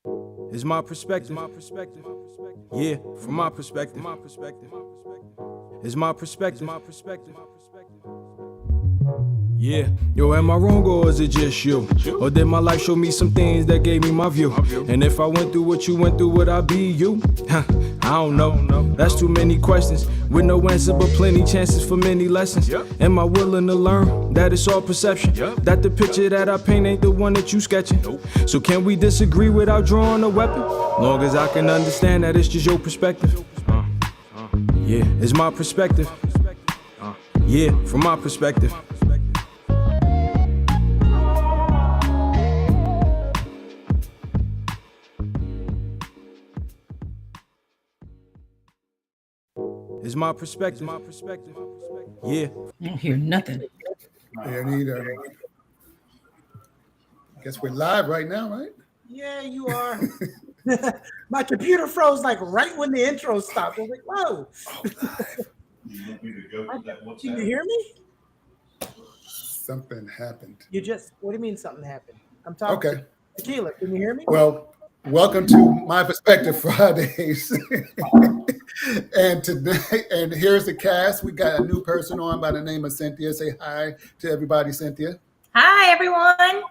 It's my perspective. Yeah, from my perspective. It's my perspective. Yeah, yo, am I wrong or is it just you? Or did my life show me some things that gave me my view? And if I went through what you went through, would I be you? I don't know. That's too many questions with no answer, but plenty chances for many lessons. Am I willing to learn that it's all perception? That the picture that I paint ain't the one that you sketching? So can we disagree without drawing a weapon? Long as I can understand that it's just your perspective. Yeah, it's my perspective. Yeah, from my perspective. It's my perspective. Yeah. I don't hear nothing. Yeah, neither. Guess we're live right now, right? Yeah, you are. My computer froze like right when the intro stopped. I was like, whoa. You want me to go to that? What's Can that? you hear me? Something happened. What do you mean something happened? I'm talking. Okay. Tequila, can you hear me? Well, welcome to My Perspective Fridays. and here's the cast. We got a new person on by the name of Cynthia. Say hi to everybody, Cynthia. Hi, everyone.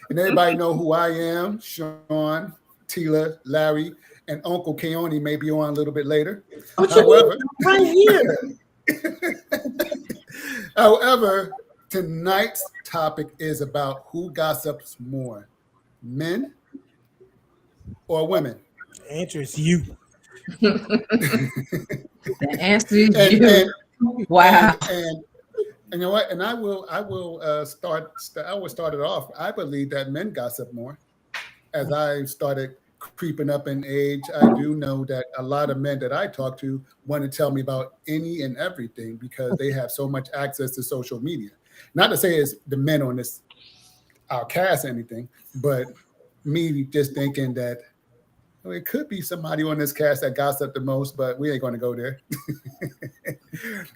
And everybody know who I am. Sean, Tila, Larry, and Uncle Keone may be on a little bit later. However, right here. However, tonight's topic is about who gossips more, men or women. The answer is you. The answer is And, you. and, Wow. and you know what? And I will start it off. I believe that men gossip more. As I started creeping up in age, I do know that a lot of men that I talk to want to tell me about any and everything because they have so much access to social media. Not to say it's the men on this our cast or anything, but me just thinking that it could be somebody on this cast that gossip the most, but we ain't going to go there.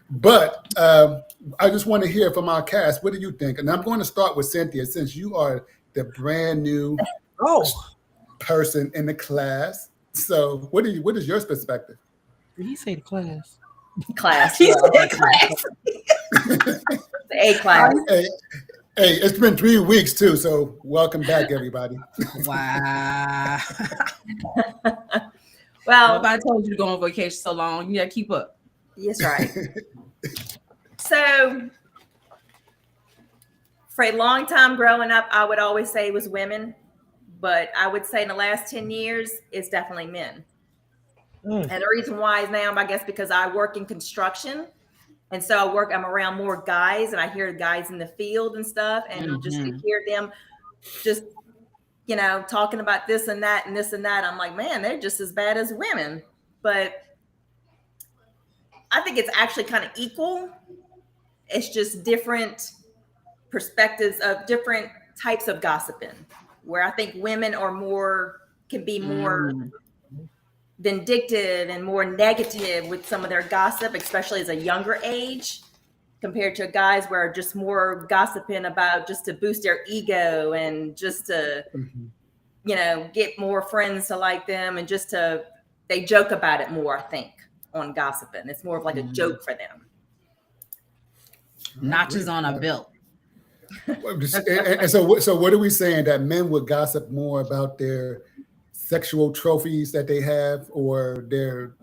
But I just want to hear from our cast. What do you think? And I'm going to start with Cynthia, since you are the brand new person in the class. So what is your perspective? Did he say the class? Class. He said class. The A class. Hey, it's been 3 weeks too, so welcome back, everybody. Wow. Well, Nobody told you to go on vacation so long. You gotta keep up. that's right. So, for a long time growing up, I would always say it was women, but I would say in the last 10 years, it's definitely men. And the reason why is now, I guess, because I work in construction. And so I'm around more guys and I hear guys in the field and stuff. And just to hear them just, talking about this and that and this and that. I'm like, man, they're just as bad as women. But I think it's actually kind of equal. It's just different perspectives of different types of gossiping, where I think women can be more vindictive and more negative with some of their gossip, especially as a younger age, compared to guys where are just more gossiping about just to boost their ego and just to, get more friends to like them and they joke about it more, I think, on gossiping. It's more of like a joke for them. Notches on a belt. And so what are we saying? That men would gossip more about their sexual trophies that they have, or their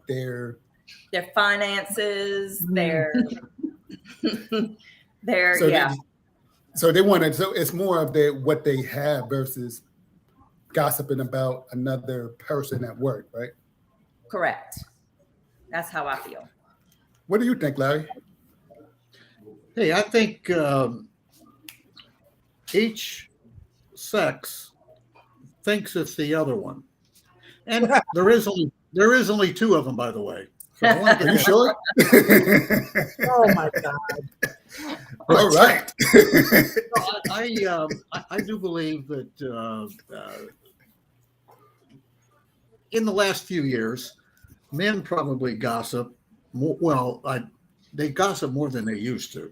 finances, So they want to. So it's more of what they have versus gossiping about another person at work, right? Correct. That's how I feel. What do you think, Larry? Hey, I think each sex thinks it's the other one, and there is only two of them, by the way. So Are you sure? Oh my God! All right. I do believe that in the last few years, men probably gossip more. Well, they gossip more than they used to.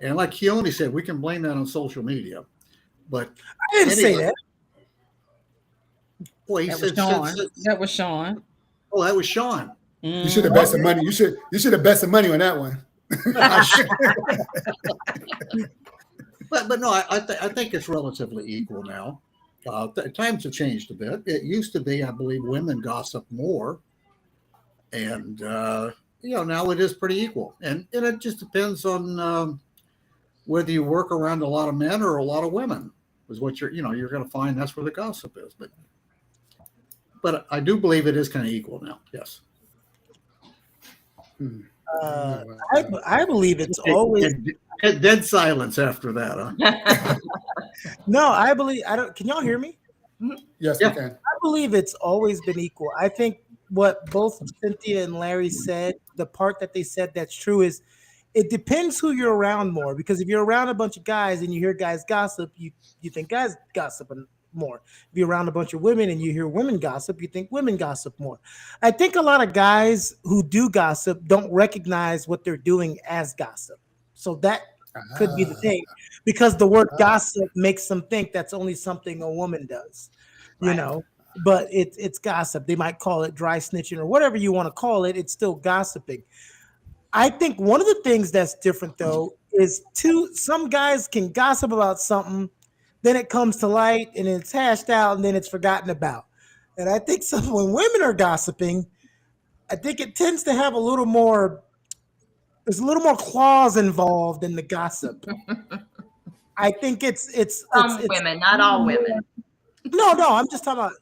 And like Keone said, we can blame that on social media. But I didn't say that. Boy, he That was said, Sean. That was Sean. oh, that was Sean. You should have bet some money. You should have bet some money on that one. But no, I think it's relatively equal now. Times have changed a bit. It used to be, I believe, women gossip more, and now it is pretty equal. And it just depends on whether you work around a lot of men or a lot of women. Is what you're going to find. That's where the gossip is. But I do believe it is kind of equal now. Yes. I believe it's always Dead silence after that. Huh? no. I believe I don't. Can y'all hear me? Yes, Yeah. you can. I believe it's always been equal. I think what both Cynthia and Larry said, the part that they said that's true is it depends who you're around more. Because if you're around a bunch of guys and you hear guys gossip, you think guys gossip more. If you're around a bunch of women and you hear women gossip, you think women gossip more. I think a lot of guys who do gossip don't recognize what they're doing as gossip. So that could be the thing, because the word gossip makes them think that's only something a woman does, you know, but it's gossip. They might call it dry snitching or whatever you want to call it. It's still gossiping. I think one of the things that's different though is some guys can gossip about something, then it comes to light and it's hashed out and then it's forgotten about. And I think when women are gossiping, I think it tends to have there's a little more clause involved in the gossip. I think it's Women, not all women. No, I'm just talking about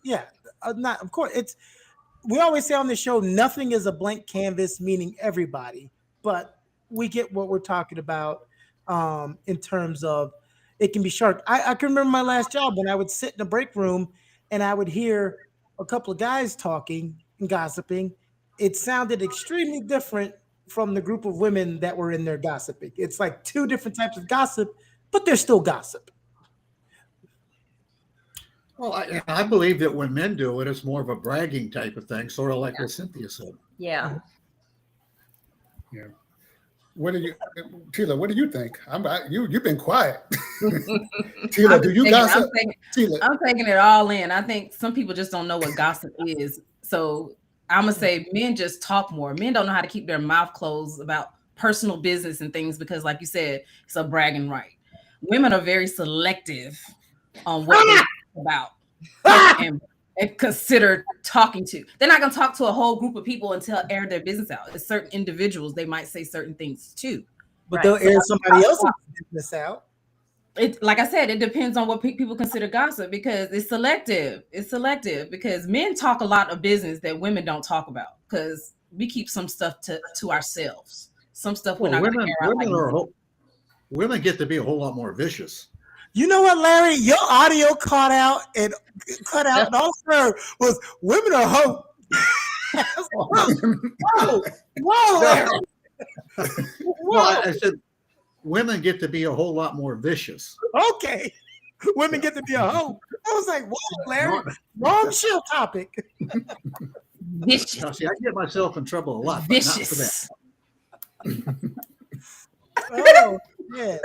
not of course we always say on the show nothing is a blank canvas, meaning everybody, but we get what we're talking about in terms of it can be sharp. I can remember my last job when I would sit in a break room and I would hear a couple of guys talking and gossiping. It sounded extremely different from the group of women that were in there gossiping. It's like two different types of gossip, but they're still gossip. Well, I believe that when men do it, it's more of a bragging type of thing, sort of like what Cynthia said. Yeah. Yeah. Tila, what do you think? You've been quiet. Tila, do you gossip? I'm taking it all in. I think some people just don't know what gossip is. So I'm gonna say men just talk more. Men don't know how to keep their mouth closed about personal business and things because, like you said, it's a bragging right. Women are very selective on what they talk about and consider talking to. They're not gonna talk to a whole group of people until air their business out. It's certain individuals they might say certain things to, but they'll air somebody else's business out. Like I said, it depends on what people consider gossip because it's selective. It's selective because men talk a lot of business that women don't talk about because we keep some stuff to ourselves. Some stuff we're not going to air out. Women get to be a whole lot more vicious. You know what, Larry? Your audio cut out, and all I heard was women are hope. Whoa, Larry. Well, I said women get to be a whole lot more vicious. Okay. Women get to be a hoe. I was like, whoa, Larry. Wrong show topic. Vicious. Now, see, I get myself in trouble a lot, but not for that. Oh, yeah.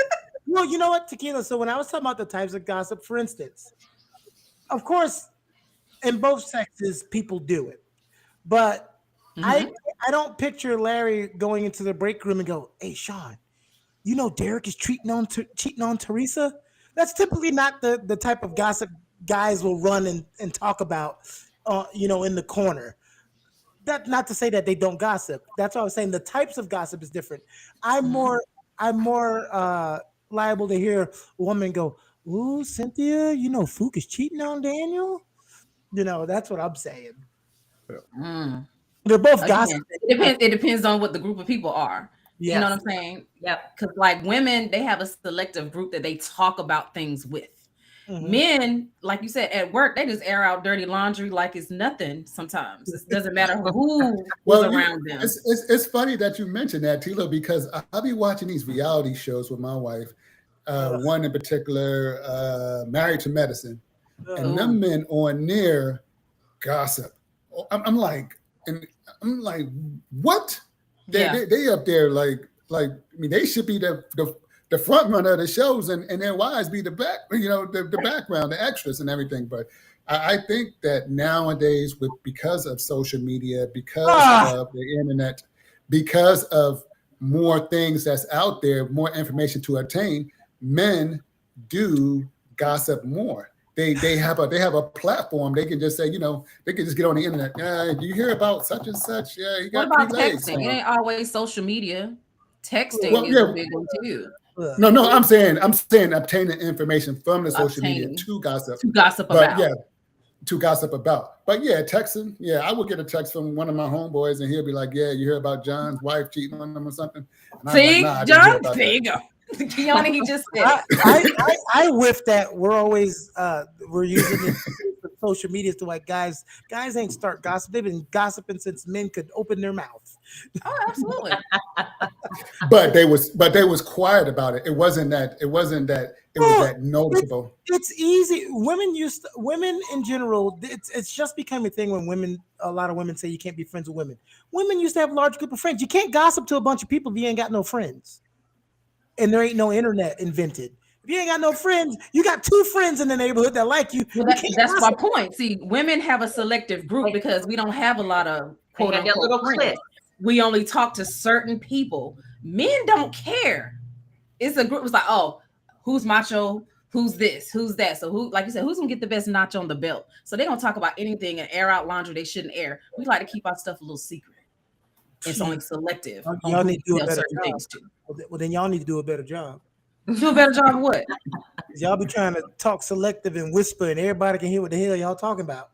Well, you know what, Tequila? So when I was talking about the types of gossip, for instance, of course, in both sexes, people do it. But I don't picture Larry going into the break room and go, hey, Sean, you know Derek is cheating on Teresa? That's typically not the type of gossip guys will run and talk about, in the corner. That not to say that they don't gossip. That's what I was saying. The types of gossip is different. I'm more liable to hear a woman go, ooh, Cynthia, Fook is cheating on Daniel. That's what I'm saying. They're both gossip. It depends on what the group of people are. Yes. You know what I'm saying? Yep. Because like women, they have a selective group that they talk about things with. Mm-hmm. Men, like you said, at work, they just air out dirty laundry like it's nothing sometimes. It doesn't matter who's around them. It's funny that you mentioned that, Tilo, because I'll be watching these reality shows with my wife. One in particular, Married to Medicine. And them men on there gossip. I'm like, what? They up there like they should be the front runner of the shows and their wives be the back, the background, the extras and everything. But I think that nowadays, because of social media, because of the internet, because of more things that's out there, more information to obtain, men do gossip more. They have a platform. They can just say, they can just get on the internet. Yeah, do you hear about such and such? Yeah, he What got about 3 legs. texting? It ain't always social media. Texting Well, is yeah. a big one too. No, I'm saying obtaining information from the social media to gossip. To gossip But about. yeah, to gossip about. But yeah, texting. Yeah, I would get a text from one of my homeboys, and he'll be like, "Yeah, you hear about John's wife cheating on him or something?" And I'm See, like, nah, I didn't hear John, about there that. you go. Keone, he just said I whiff that. We're always we're using it for social media to like guys ain't start gossip. They've been gossiping since men could open their mouth. Oh, absolutely. But they was quiet about it. It wasn't that it was that noticeable. It's easy. Women in general, it's just become a thing when a lot of women say you can't be friends with women. Women used to have a large group of friends. You can't gossip to a bunch of people if you ain't got no friends. And there ain't no internet invented. If you ain't got no friends, you got 2 friends in the neighborhood that like you. Well, that's my point. See, women have a selective group because we don't have a lot of quote unquote friends. We only talk to certain people. Men don't care. It's a group. It's like, oh, who's macho? Who's this? Who's that? So who, like you said, who's gonna get the best notch on the belt? So they're gonna talk about anything and air out laundry they shouldn't air. We like to keep our stuff a little secret. It's only selective. Y'all need to do a better certain job. things too. Well, then y'all need to do a better job. Do a better job of what? Y'all be trying to talk selective and whisper, and everybody can hear what the hell y'all talking about.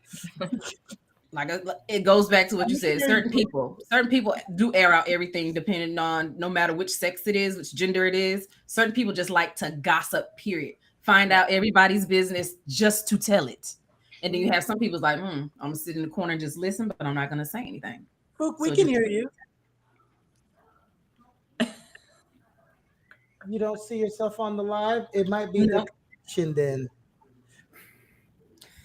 Like it goes back to what you said. Certain people do air out everything depending on no matter which sex it is, which gender it is. Certain people just like to gossip, period. Find out everybody's business just to tell it. And then you have some people like, I'm gonna sit in the corner and just listen, but I'm not gonna say anything. Look, we can hear you. You don't see yourself on the live? It might be the connection then.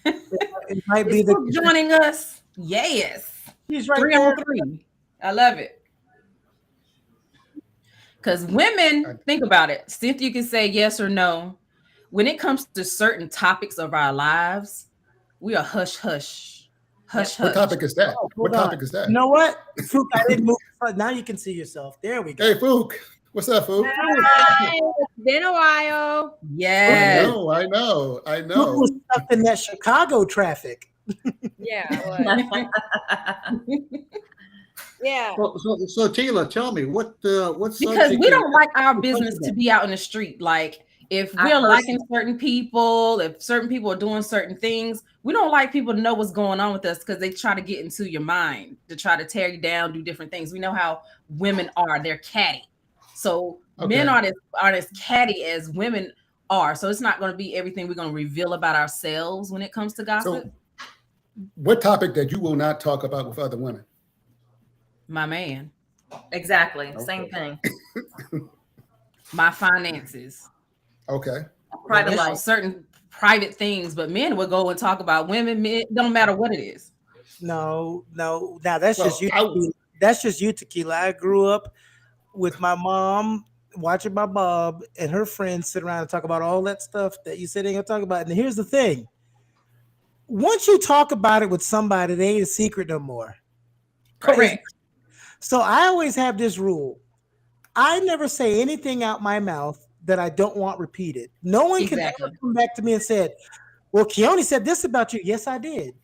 It might be the joining us. Yes. He's right 3 there. on 3. I love it. Because women, think about it. Cynthia can say yes or no. When it comes to certain topics of our lives, we are hush hush. Hush hush. What topic is that? Oh, What hold topic on. is that? You know what? Fook, I didn't move. Now you can see yourself. There we go. Hey, Fook. What's up, Fook? Hi, it's been a while. Yes. I know. Fook was stuck in that Chicago traffic. Yeah, I was. Yeah. So Tila, tell me what Because subject we don't is- like our business to be out in the street. Like if we're liking certain people, if certain people are doing certain things, we don't like people to know what's going on with us because they try to get into your mind to try to tear you down, do different things. We know how women are; they're catty. So men aren't as catty as women are. So it's not going to be everything we're going to reveal about ourselves when it comes to gossip. So, what topic that you will not talk about with other women? My man. Exactly. Okay. Same thing. My finances. Okay. Private You know, life. certain private things, but men will go and talk about women. Men, don't matter what it is. No. Now that's Well, just you. That's just you, Tequila. I grew up with my mom watching my mom and her friends sit around and talk about all that stuff that you said ain't gonna talk about. And here's the thing: once you talk about it with somebody, they ain't a secret no more. Correct. So I always have this rule: I never say anything out my mouth that I don't want repeated. No one can ever come back to me and said, "Well, Keone said this about you." Yes, I did.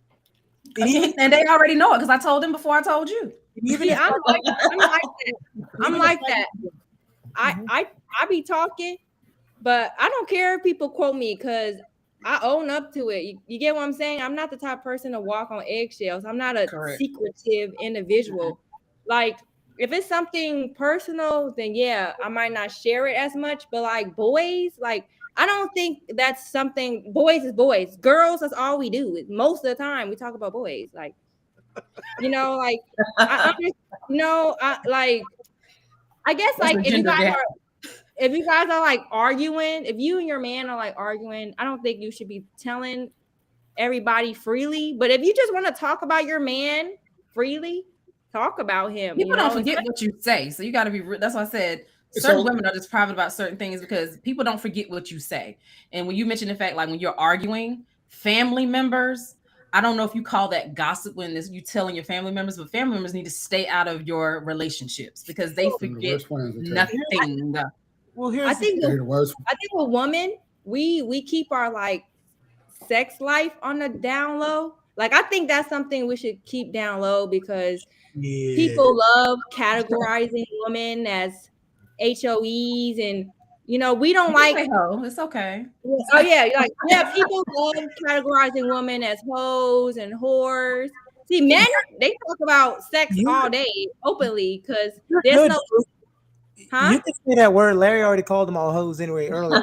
And they already know it because I told them before I told you. Even Yeah, I'm like that. I'm like that. I be talking, but I don't care if people quote me because I own up to it. You get what I'm saying? I'm not the type of person to walk on eggshells. I'm not a secretive individual. Like if it's something personal, then yeah, I might not share it as much. But like boys, like I don't think that's something. Boys is boys. Girls, that's all we do. Most of the time, we talk about boys. Like, you know, like I guess like if you guys are like arguing, if you and your man are like arguing, I don't think you should be telling everybody freely. But if you just want to talk about your man freely, talk about him. People don't forget what you say, so you got to be. That's why I said certain women are just private about certain things because people don't forget what you say. And when you mention the fact, like when you're arguing, family members, I don't know if you call that gossip when you telling your family members, but family members need to stay out of your relationships because they forget nothing. Well, here's I think the worst. I think with women, we keep our like sex life on the down low. Like I think that's something we should keep down low because people love categorizing women as HOEs, and you know we don't like. It's okay. Oh yeah, like yeah, people love categorizing women as hoes and whores. See, men they talk about sex all day openly because there's no. Huh? You can say that word. Larry already called them all hoes anyway earlier.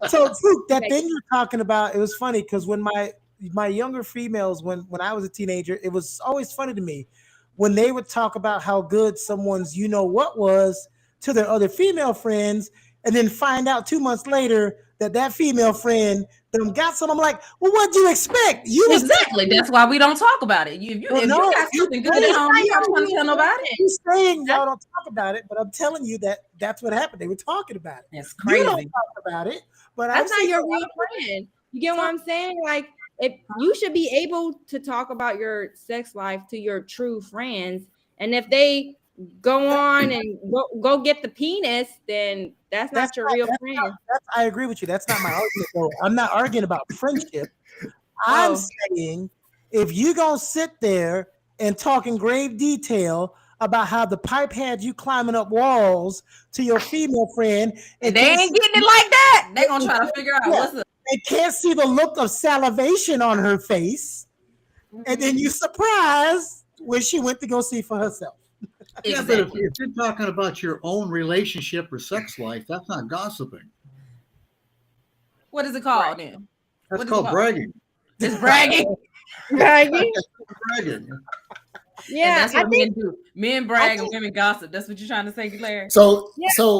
So that thing you're talking about, it was funny because when my younger females, when I was a teenager, it was always funny to me when they would talk about how good someone's you know what was to their other female friends, and then find out 2 months later that female friend them got some. I'm like, well, what do you expect? You exactly. That's why we don't talk about it. If you got something good at home, you don't want to tell nobody. You're saying y'all don't talk about it, but I'm telling you that's what happened. They were talking about it. That's crazy. You don't talk about it, but that's not your real friend. You get what I'm saying? Like, if you should be able to talk about your sex life to your true friends, and if they go on and go get the penis, then that's not your real friend. I agree with you. That's not my argument, though. I'm not arguing about friendship. I'm saying if you're going to sit there and talk in grave detail about how the pipe had you climbing up walls to your female friend, and they ain't getting it like that, they're going to try to figure out what's up. They can't see the look of salivation on her face, and then you surprised when she went to go see for herself. Yeah, but if you're talking about your own relationship or sex life, that's not gossiping. What is it called then? That's called bragging. It's bragging. Bragging. Bragging. Yeah, and that's what men do. Men brag and women gossip. That's what you're trying to say, Larry. So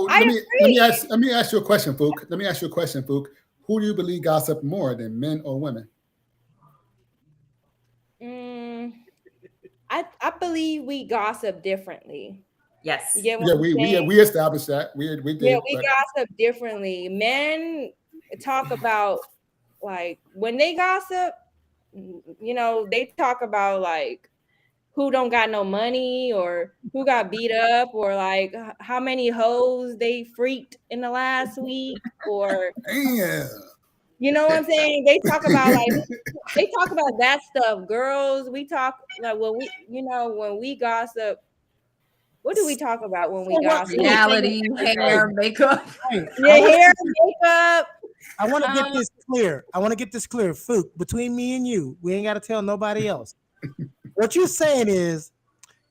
let me ask you a question, Fook. Let me ask you a question, Fook. Who do you believe gossip more than men or women? I believe we gossip differently. Yes. Yeah, we established that. We did. Yeah, we gossip differently. Men talk about, like, when they gossip, you know, they talk about like who don't got no money or who got beat up or like how many hoes they freaked in the last week or you know what I'm saying? They talk about that stuff. Girls, we talk like when we gossip. What do we talk about when we gossip? Reality, hair, makeup. Yeah, hair, makeup. I want to get this clear. Fook, between me and you, we ain't got to tell nobody else. What you're saying is,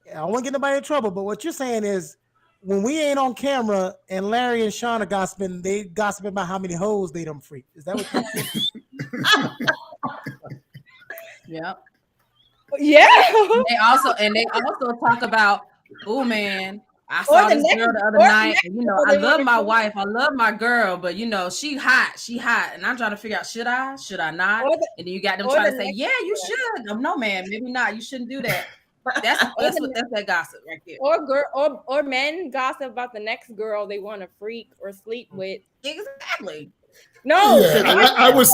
I don't want to get nobody in trouble, but what you're saying is, when we ain't on camera and Larry and Sean are gossiping, they gossiping about how many hoes they done freaked. Is that what you're saying? Yep. Yeah. They also talk about, oh man, I saw this girl the other night. And, you know, I love my wife, I love my girl, but you know, she hot, and I'm trying to figure out, should I not? And then you got them trying to say, yeah, you should. No, man, maybe not. You shouldn't do that. That's that gossip right there. Or men gossip about the next girl they want to freak or sleep with. Exactly. No, yeah, I would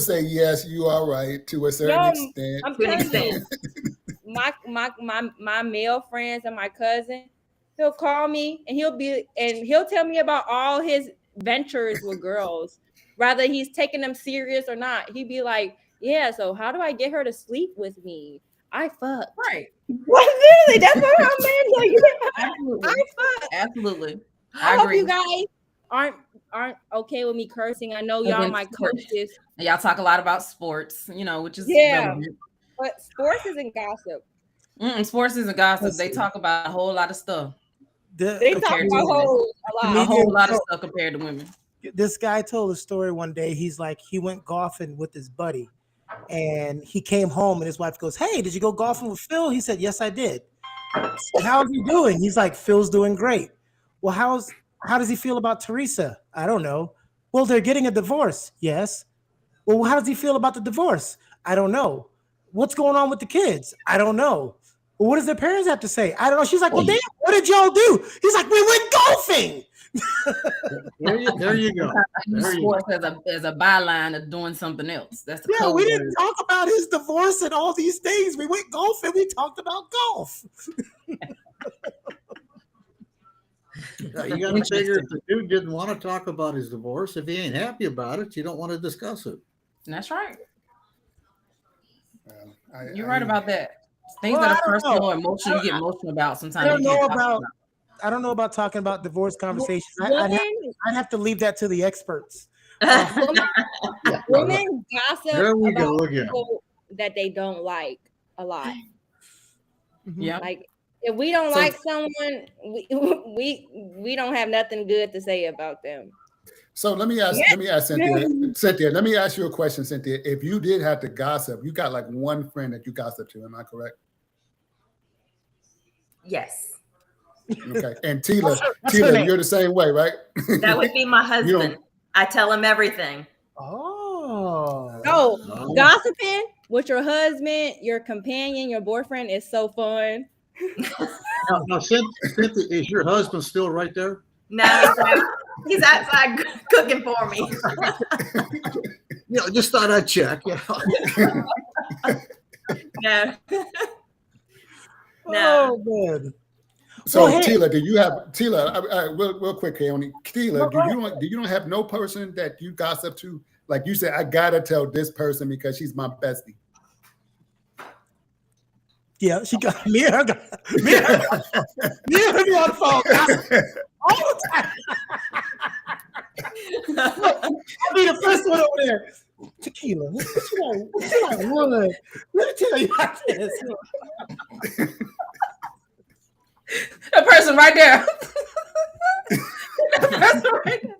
say yes, you are right to a certain extent. I'm telling you, my male friends and my cousin, he'll call me and he'll tell me about all his ventures with girls, whether he's taking them serious or not. He'd be like, yeah, so how do I get her to sleep with me? I fuck. Right. What, really? That's what I'm saying. Like, absolutely. I fuck. Absolutely. I hope you guys aren't okay with me cursing. I know y'all my coaches. And y'all talk a lot about sports, you know, which is relevant. But sports isn't gossip. Sports isn't gossip. They talk about a whole lot of stuff. They talk about a whole lot of stuff compared to women. This guy told a story one day. He's like, he went golfing with his buddy. And he came home and his wife goes, hey, did you go golfing with Phil? He said, yes, I did. How's he doing? He's like, Phil's doing great. Well, how does he feel about Teresa? I don't know. Well, they're getting a divorce. Yes. Well, how does he feel about the divorce? I don't know. What's going on with the kids? I don't know. Well, what does their parents have to say? I don't know. She's like, well, damn, what did y'all do? He's like, we went golfing. There you go. Use There you go. sports as a byline of doing something else. That's the Yeah, code we word. didn't talk about his divorce and all these things. We went golfing. We talked about golf. You got to figure if the dude didn't want to talk about his divorce, if he ain't happy about it, you don't want to discuss it. That's right. You're I- right about that. Things Well, that I are don't personal know. or emotional, you get emotional about sometimes. I don't you can't know talk about. I don't know about talking about divorce conversations. Women, I'd have to leave that to the experts. women gossip There we go about again. people that they don't like a lot. Yeah. Like if we don't So- like someone, we don't have nothing good to say about them. So let me ask Cynthia. Cynthia, let me ask you a question, Cynthia. If you did have to gossip, you got like one friend that you gossip to, am I correct? Yes, Okay. And Tila, What's her name? you're the same way, right? that would be my You don't- husband. I tell him everything. Oh. Oh, No. gossiping with your husband, your companion, your boyfriend is so fun. Now, Cynthia, is your husband still right there? No, he's outside cooking for me. Yeah, just thought I'd check. Yeah. No. Oh, good. So Well, hey. Tila, do you have real quick, Keone, Tila, do you don't have no person that you gossip to? Like you said, I gotta tell this person because she's my bestie. Yeah, she got me and her. Me and her be on the phone all the time. I'll be the first one over there. Tequila. What you like wood? Let me tell you about this. That person right there. That person right there.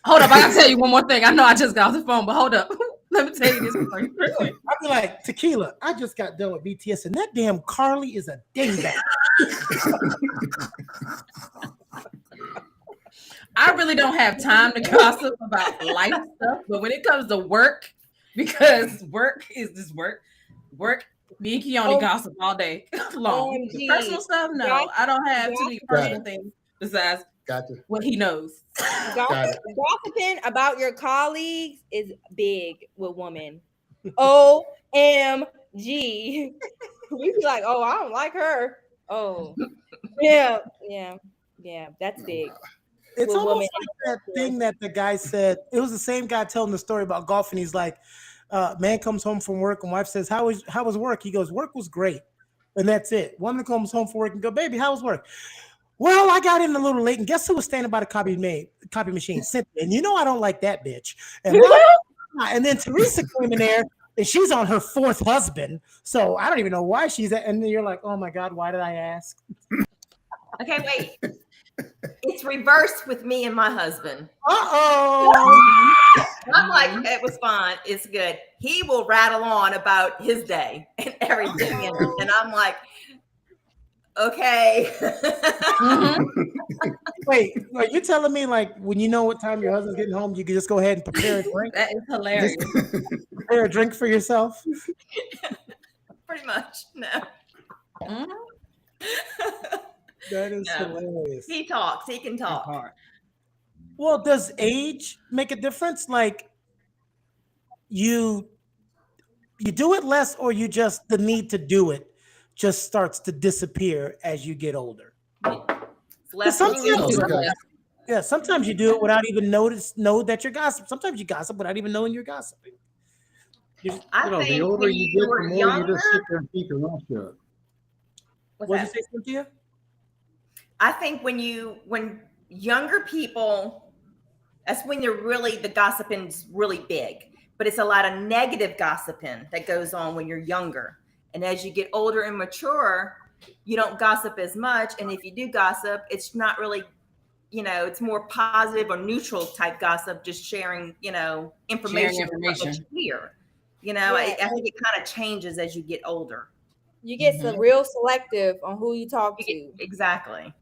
Hold up, I gotta tell you one more thing. I know I just got off the phone, but hold up. Let me tell you this story real quick. I'll be like, Tequila, I just got done with BTS, and that damn Carly is a dingbat. I really don't have time to gossip about life stuff, but when it comes to work, because work is just work, me and Keone gossip all day long. OMG. Personal stuff, no, I don't have too many personal Got things besides Gotcha. what he knows. Gossiping about your colleagues is big with women. OMG. We be like, oh, I don't like her. Oh, yeah, that's big. It's With almost women. like that thing that the guy said. It was the same guy telling the story about golf, and he's like, man comes home from work, and wife says, how was work? He goes, work was great. And that's it. Woman comes home from work and go, baby, how was work? Well, I got in a little late, and guess who was standing by the copy machine? Cynthia. And you know I don't like that bitch. And then Teresa came in there, and she's on her fourth husband. So I don't even know why she's at. And then you're like, oh my God, why did I ask? Okay, wait. It's reversed with me and my husband. Uh-oh. I'm like, it was fine. It's good. He will rattle on about his day and everything. And I'm like, okay. Wait, you're telling me like when you know what time your husband's getting home, you can just go ahead and prepare a drink? That is hilarious. Prepare a drink for yourself? Pretty much. No. Mhm. That is No. hilarious. He talks. He can That's talk. hard. Well, does age make a difference? Like you do it less, or you just the need to do it just starts to disappear as you get older? It's less Sometimes than Oh, you okay. do. Yeah, sometimes you do it without even know that you're gossiping. Sometimes you gossip without even knowing you're gossiping. I You know, think the older when you you get, were the more younger, you just sit there and keep your mouth shut. what's What that? did you say, Cynthia? I think when younger people, that's when the gossiping's really big. But it's a lot of negative gossiping that goes on when you're younger. And as you get older and mature, you don't gossip as much. And if you do gossip, it's not really, it's more positive or neutral type gossip, just sharing, information. Sharing information. That you hear. Yeah. I think it kind of changes as you get older. You get some real selective on who you talk to. Exactly.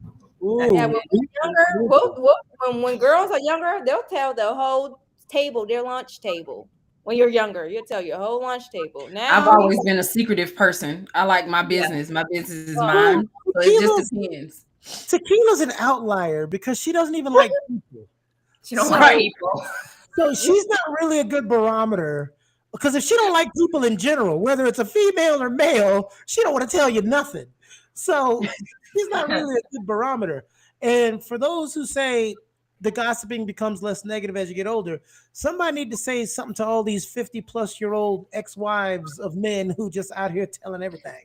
Ooh. Yeah, when when girls are younger, they'll tell the whole table, their lunch table. When you're younger, you'll tell your whole lunch table. Now I've always been a secretive person. I like my business. My business is mine. So it just depends. Tequila's an outlier because she doesn't even like people. She don't So- like people. So she's not really a good barometer because if she don't like people in general, whether it's a female or male, she don't want to tell you nothing. So she's not really a good barometer. And for those who say the gossiping becomes less negative as you get older, somebody need to say something to all these 50-plus-year-old ex-wives of men who just out here telling everything.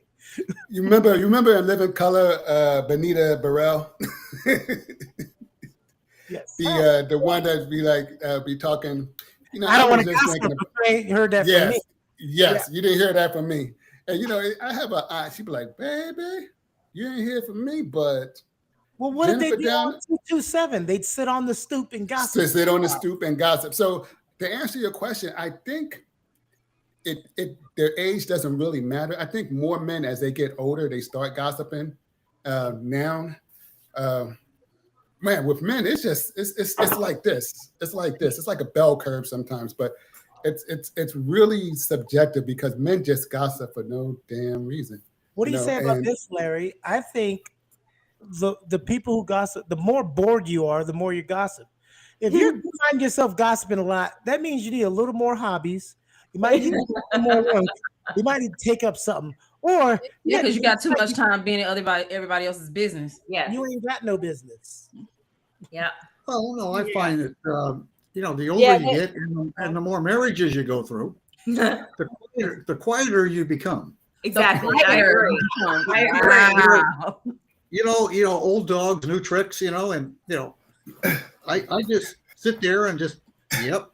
You remember in Living Color, Benita Burrell? Yes. The one that be like be talking, I don't want was to just gossip. thinking But I ain't heard that from yes, me. yes, you didn't hear that from me. And I have an aunt, she'd be like, baby, you didn't hear from me, but Well, what did they Jennifer do on Down- 227? They'd sit on the stoop and gossip. sit on the stoop and gossip. So to answer your question, I think their age doesn't really matter. I think more men as they get older, they start gossiping. Now, man, with men, it's just it's like this. It's like this. It's like a bell curve sometimes, but it's really subjective because men just gossip for no damn reason. What do you say about this, Larry? I think the people who gossip, the more bored you are, the more you gossip. If you find yourself gossiping a lot, that means you need a little more hobbies. You might need a little more work. You might need to take up something. Or Yeah, because you got too much time being in everybody else's business. Yeah. you ain't got no business. Yeah. Well, no, I find that the older Yeah, you get and the more marriages you go through, the quieter you become. Exactly. I agree. I agree. Wow. Old dogs, new tricks, and I just sit there and just Yep.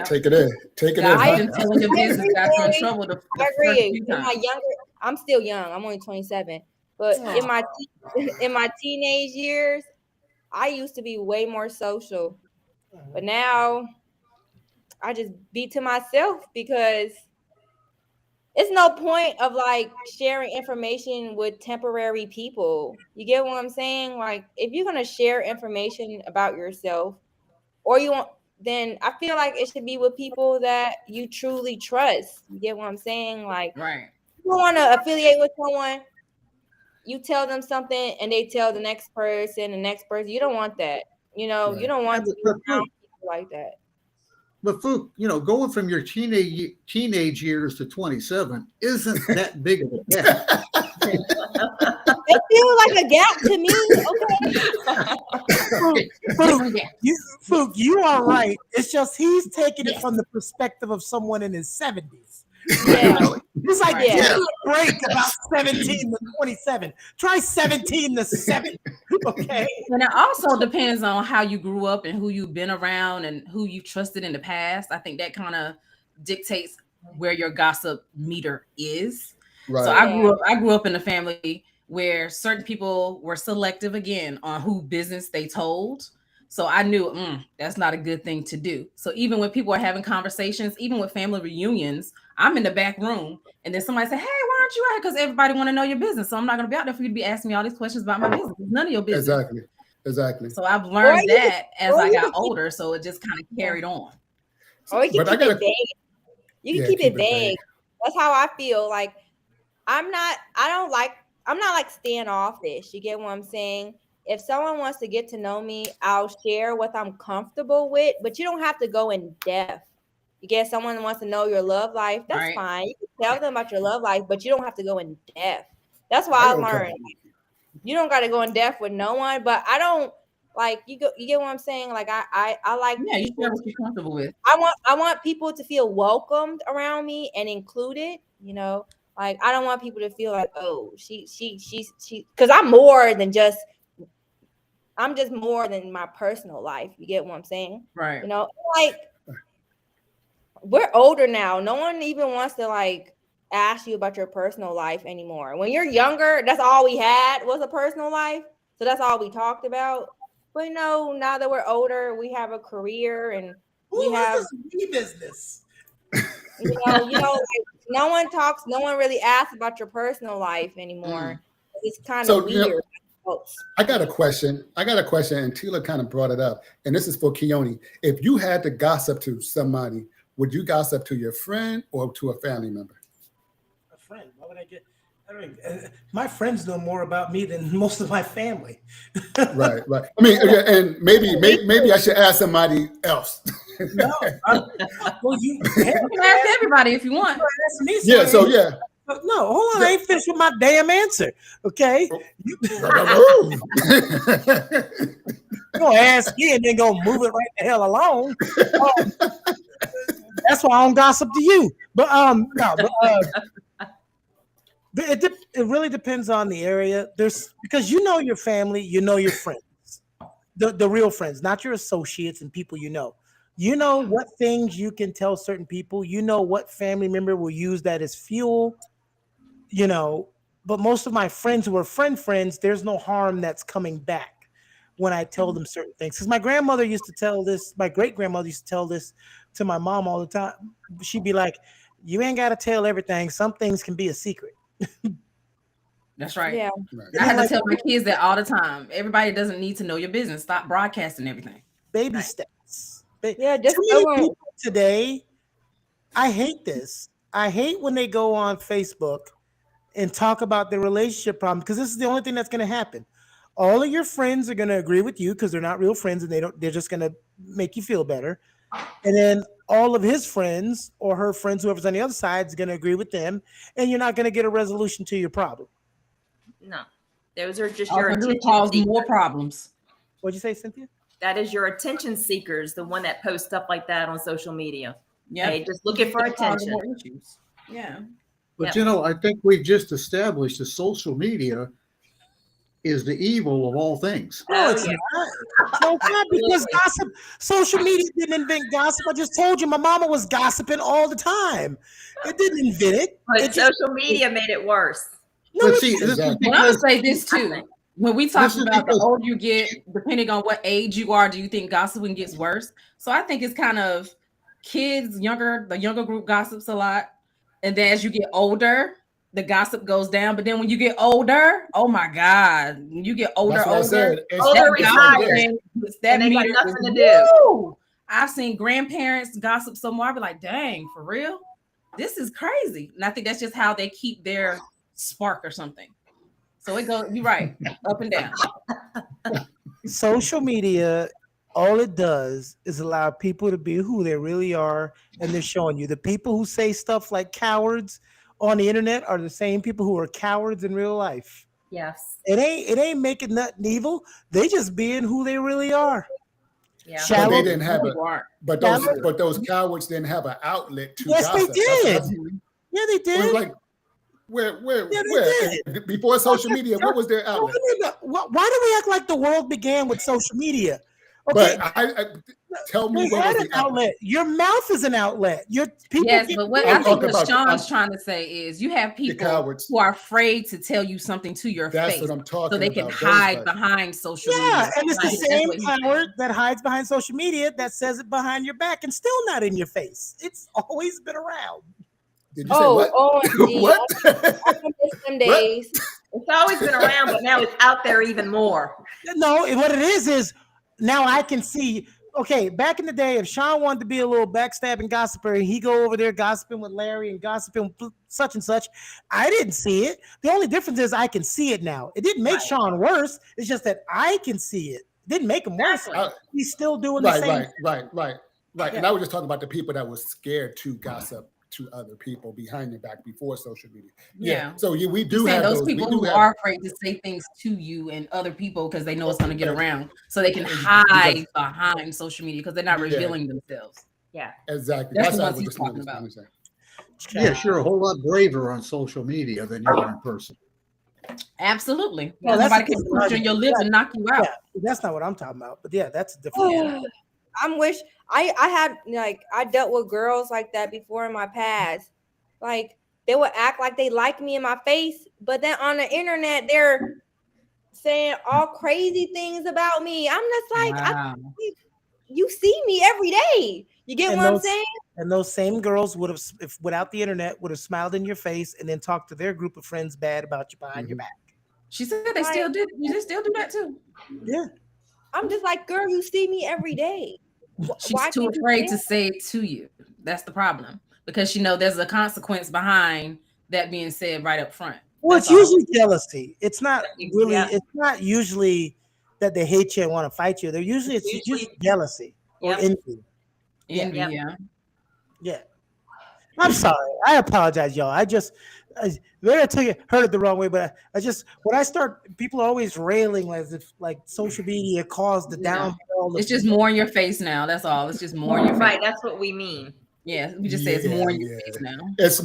Take it in. Take it Yeah, in. I've been telling your business got you in trouble the I first agree. few In my times. younger, I'm still young. I'm only 27. But in my teenage years, I used to be way more social. But now I just be to myself because it's no point of like sharing information with temporary people. You get what I'm saying? Like if you're gonna share information about yourself or you want, then I feel like it should be with people that you truly trust. You get what I'm saying? Like Right. you want to affiliate with someone, you tell them something and they tell the next person. You don't want that. You Right. don't want to be But around people like that. But Fook, going from your teenage years to 27 isn't that big of a gap. It feels like a gap to me. Okay. Fook, you are right. It's just he's taking it from the perspective of someone in his 70s. Yeah. It's like Yeah. give me a break about 17 to 27. Try 17 to 7. Okay. And it also depends on how you grew up and who you've been around and who you trusted in the past. I think that kind of dictates where your gossip meter is. Right. So I grew up in a family where certain people were selective again on who business they told. So I knew that's not a good thing to do. So even when people are having conversations, even with family reunions, I'm in the back room and then somebody say, "Hey, why aren't you out?" Because everybody want to know your business. So I'm not going to be out there for you to be asking me all these questions about my business. It's none of your business. Exactly. So I've learned you that as or I you got can keep- older. So it just kind of carried on. Or you can But I keep it gotta- vague. You can Yeah, keep it keep it vague. vague. That's how I feel. Like I'm not like standoffish. You get what I'm saying? If someone wants to get to know me, I'll share what I'm comfortable with, but you don't have to go in depth. You get someone wants to know your love life, that's Right. fine. You can tell them about your love life, but you don't have to go in depth. That's why I don't care. learned. You don't got to go in depth with no one, but I don't like you get what I'm saying? Like I like Yeah, you people share what you're comfortable with. I want people to feel welcomed around me and included, like I don't want people to feel like, oh, she's because I'm just more than my personal life. You get what I'm saying? Right. Like we're older now. No one even wants to like ask you about your personal life anymore. When you're younger, that's all we had was a personal life. So that's all we talked about. But now that we're older, we have a career and Who we have is this me business? like, no one really asks about your personal life anymore. It's kind of So, weird. I got a question, and Tila kind of brought it up, and this is for Keone. If you had to gossip to somebody, would you gossip to your friend or to a family member? A friend. Why would I get? I mean, my friends know more about me than most of my family. Right. I mean, and maybe I should ask somebody else. No, well, you You can ask everybody if you want. ask me. Yeah. So yeah. No, hold on. I ain't finished with my damn answer. Okay, you gonna ask me and then gonna move it right the hell along. That's why I don't gossip to you. But no, but it really depends on the area. Because you know your family, you know your friends, the real friends, not your associates and people you know. You know what things you can tell certain people. You know what family member will use that as fuel. You know, but most of my friends who are friends, there's no harm that's coming back when I tell them certain things. Because my grandmother used to tell this, my great grandmother used to tell this to my mom all the time. She'd be like, "You ain't got to tell everything. Some things can be a secret." That's right. Yeah. I have to tell my kids that all the time. Everybody doesn't need to know your business. Stop broadcasting everything. Baby steps. Yeah, just Too many people today. I hate this. I hate when they go on Facebook and talk about their relationship problem, because this is the only thing that's going to happen. All of your friends are going to agree with you because they're not real friends and they're just going to make you feel better. And then all of his friends or her friends, whoever's on the other side, is going to agree with them, and you're not going to get a resolution to your problem. No, those are just All your gonna do is attention cause seekers. more problems. What'd you say, Cynthia? That is your attention seekers, the one that posts stuff like that on social media. Yeah. They just looking for attention. More issues. Yeah. But Yep. I think we've just established that social media is the evil of all things. No, it's yeah. not. No, it's not, because gossip, social media didn't invent gossip. I just told you my mama was gossiping all the time. It didn't invent it. But It just- social media made it worse. no, But it see, this is Exactly. Well, I'm gonna because say this too. When we talk This is about the because- older you get, depending on what age you are, do you think gossiping gets worse? So I think it's kind of kids, the younger group gossips a lot. And then as you get older, the gossip goes down. But then when you get older, oh my God, when you get older, That's what I said. It's- Older that it's retired. gossiping, that And they got meter nothing is- to do. woo! I've seen grandparents gossip so more. I'd be like, dang, for real? This is crazy. And I think that's just how they keep their spark or something. So it goes, you're right, up and down. social media, all it does is allow people to be who they really are, and they're showing you. The people who say stuff like cowards on the internet are the same people who are cowards in real life. Yes. It ain't making nothing evil. They just being who they really are. Yeah. But Shallow. they didn't have You are. but those cowards didn't have an outlet to Yes, they gossip. did. That's Yeah, they it was did. like where Yeah, they where before social media, what was their outlet? Why do we act like the world began with social media? Okay, But I tell me they what had was an the outlet. outlet. Your mouth is an outlet. Your people. Yes, get- but what I'm I think talking what about- Sean's trying to say is you have people cowards. who are afraid to tell you something to your That's face what I'm talking so they can about. Those hide guys. behind social Yeah, media. and it's I the think that's same what he's saying. coward that hides behind social media that says it behind your back and still not in your face. It's always been around. Did you say Oh, what? OMG. What? I can miss them days. It's always been around, but now it's out there even more. No, what it is now I can see. Okay, back in the day, if Sean wanted to be a little backstabbing gossiper and he go over there gossiping with Larry and gossiping with such and such, I didn't see it. The only difference is I can see it now. It didn't make Right. Sean worse. It's just that I can see it. It didn't make him worse. Exactly. He's still doing the Right, same. right. Yeah. And I was just talking about the people that was scared to gossip to other people behind their back before social media. Yeah. So we do Saying have those those. people we do who have, are afraid to say things to you and other people because they know it's going to get around, so they can Because- hide behind social media because they're not revealing themselves. Yeah. exactly. That's That's the what I ones was he's just talking trying about. to say. yes, you're a whole lot braver on social media than you are in person. Absolutely. Well, that's Nobody a can different punch you in your lips and knock you out. Yeah, that's not what I'm talking about. But yeah, that's a different. I'm wish I had like I dealt with girls like that before in my past. Like they would act like they like me in my face, but then on the internet they're saying all crazy things about me. I'm just like, Wow. you see me every day. You get And what I'm those- saying? And those same girls would have, if without the internet, would have smiled in your face and then talked to their group of friends bad about you behind your back. She said they still did. You still do that too. Yeah. I'm just like, girl, you see me every day. She's Why too can't you afraid say to say it to you. That's the problem because she know there's a consequence behind that being said right up front. Well, That's it's usually jealousy. It's not really. Yeah. It's not usually that they hate you and want to fight you. It's usually jealousy or Yep. envy. Envy, Yep. yeah. Yeah. I'm sorry. I apologize, y'all. Maybe I heard it the wrong way, but I just when I start, people are always railing as if like social media caused the No. downfall. It's just more in your face now. That's all. It's just more in your face. Right, that's what we mean. Yeah, we just say it's more in your face now. It's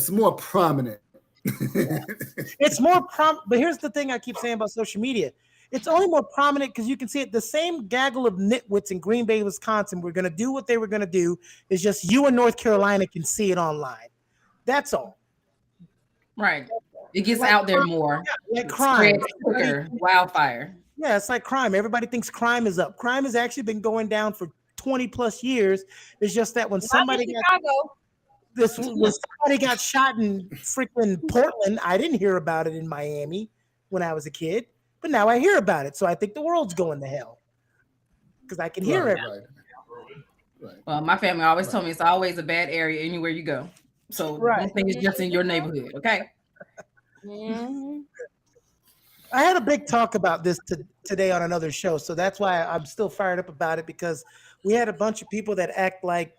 more prominent. It's more but here's the thing I keep saying about social media. It's only more prominent because you can see it. The same gaggle of nitwits in Green Bay, Wisconsin, were going to do what they were going to do. It's just you in North Carolina can see it online. That's all. Right. It gets out there more. Like crime. Spreads quicker. Wildfire. Yeah, it's like crime. Everybody thinks crime is up. Crime has actually been going down for 20 plus years. It's just that when somebody got shot in freaking Portland, I didn't hear about it in Miami when I was a kid, but now I hear about it. So I think the world's going to hell because I can hear it. Right. Well, my family always told me it's always a bad area anywhere you go. So don't think it's just in your neighborhood, okay? Mhm. I had a big talk about this today on another show, so that's why I'm still fired up about it because we had a bunch of people that act like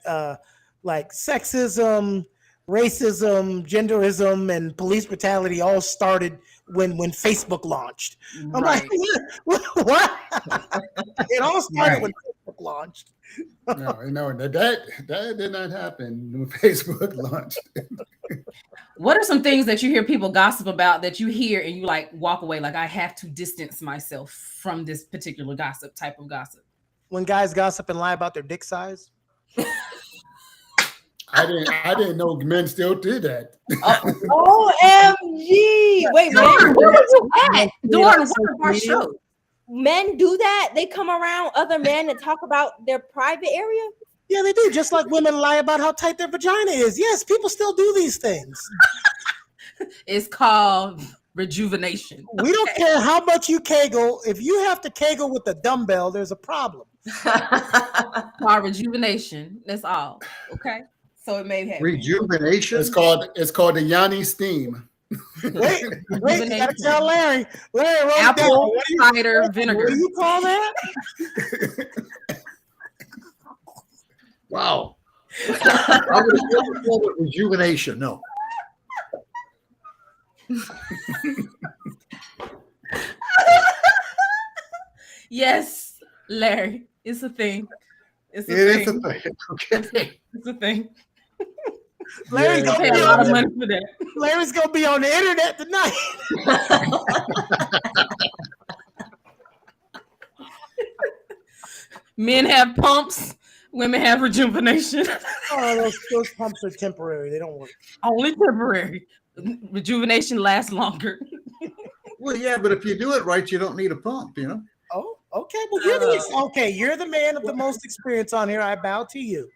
sexism, racism, genderism, and police brutality all started when Facebook launched. I'm like, what? It all started when Facebook launched. No, that did not happen when Facebook launched. What are some things that you hear people gossip about that you hear and you like walk away like I have to distance myself from this particular type of gossip? When guys gossip and lie about their dick size. I didn't know men still did that. OMG! Wait, Where was you at during one of our media? shows? men do that? They come around other men and talk about their private area? Yeah, they do. Just like women lie about how tight their vagina is. Yes, people still do these things. It's called rejuvenation. We don't care how much you kegel. If you have to kegel with a dumbbell, there's a problem. Called rejuvenation. That's all. Okay. So it may have Rejuvenation. It's called the Yanni steam. Wait, you gotta tell Larry. Larry, wrote it down. apple What cider vinegar. do you call that? Wow. I would have called it rejuvenation. No. Yes, Larry. It's a thing. It's a It thing. is a thing. Okay. It's a thing. Larry's, Yeah, gonna Pay be a lot on of money for that. Larry's gonna be on the internet tonight. Men have pumps. Women have rejuvenation. Oh, those pumps are temporary. They don't work. Only temporary. Rejuvenation lasts longer. Well, yeah, but if you do it right, you don't need a pump, you know? Oh, okay. Well, you're the man of the most experience on here. I bow to you.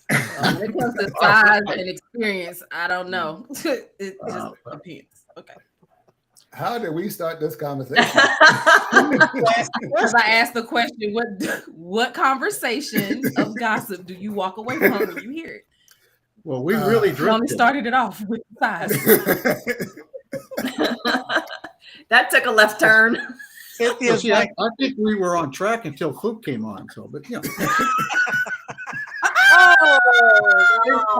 When it comes to size and experience, I don't know. It just depends. Okay. How did we start this conversation? Because I asked the question, what conversation of gossip do you walk away from when you hear it? Well, we really You only drifted. started it off with size. That took a left turn. Well, Cynthia's see, like, I think we were on track until Fook came on. So, but you know,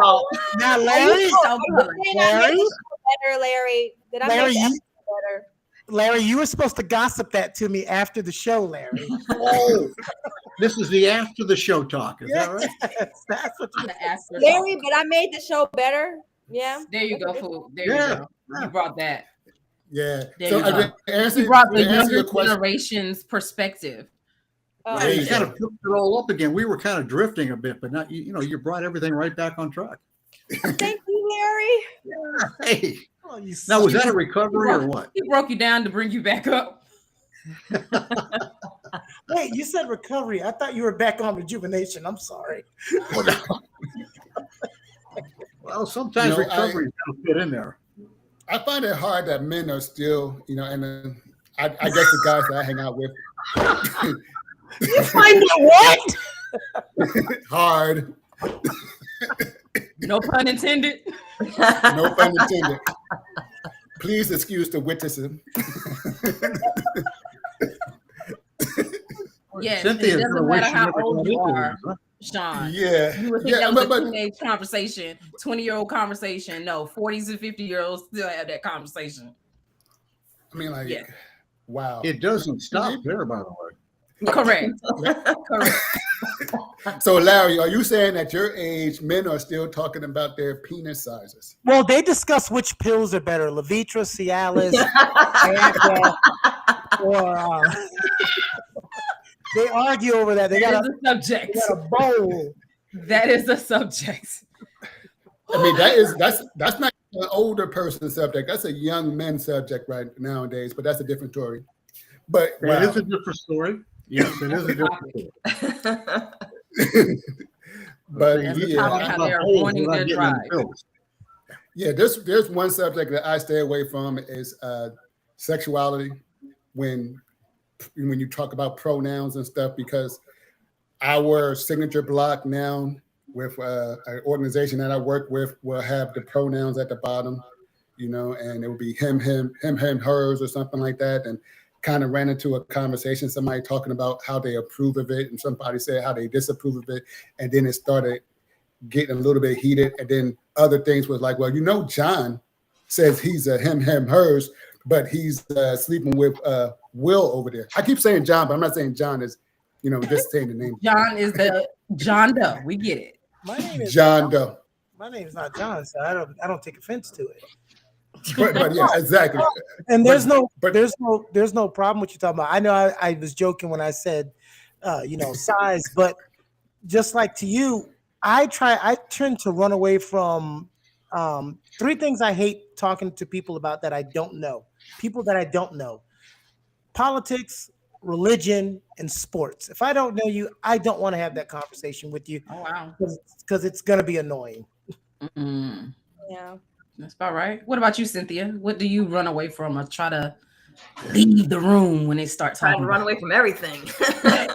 Oh, now, Larry. Larry, Better, Larry. Did I Larry, make that you, better? Larry, you were supposed to gossip that to me after the show, Larry. oh, this is the after the show talk. Is that right? Yes, that's what you Larry, but I made the show better. Yeah. There you go, fool. There Yeah. you go. You brought that. Yeah. There So you go. to answer, You brought the to answer younger your question, generation's perspective. Oh, There You you kind go. of picked it all up again. We were kind of drifting a bit, but not you brought everything right back on track. thank you, Larry. Hey, Oh, you now was suck. that a recovery or what? He broke you down to bring you back up. Wait, you said recovery. I thought you were back on rejuvenation. I'm sorry. Well, sometimes No, recovery doesn't fit in there. I find it hard that men are still, and I guess the guys that I hang out with, You find it what? hard, No pun intended. no pun intended. Please excuse the witticism. Yes, Cynthia, it doesn't matter how old you are, Sean. Yeah, You would think yeah, that was a but teenage conversation, 20-year-old conversation. No, 40s and 50-year-olds still have that conversation. I mean, like, Yeah. wow. It doesn't stop there, by the way. Correct. Correct. So, Larry, are you saying at your age, men are still talking about their penis sizes? Well, they discuss which pills are better, Levitra, Cialis, Viagra, or they argue over that. They got That is a subject. a bowl. That is a subject. I mean, that's not an older person subject. That's a young men subject right nowadays, but that's a different story. But It is a different story. Yes, it is a different story. but That's the yeah, topic, how they're ruining their drive. yeah. There's one subject that I stay away from is sexuality when you talk about pronouns and stuff, because our signature block now with an organization that I work with will have the pronouns at the bottom, and it will be him, hers, or something like that. And kind of ran into a conversation, somebody talking about how they approve of it, and somebody said how they disapprove of it, and then it started getting a little bit heated. And then other things was like, well, John says he's a him, hers, but he's sleeping with Will over there. I keep saying John, but I'm not saying John is, just saying the name. John is the John Doe. We get it. My name is John Doe. My name is not John, so I don't take offense to it. But yeah, exactly. And there's no problem with you talking about. I know I was joking when I said, size, but just like to you, I tend to run away from three things I hate talking to people about that I don't know. People that I don't know: politics, religion, and sports. If I don't know you, I don't want to have that conversation with you. Oh wow, because it's gonna be annoying. Mm-mm. Yeah. That's about right. What about you, Cynthia? What do you run away from or try to leave the room when they start Trying talking? to run away from everything. I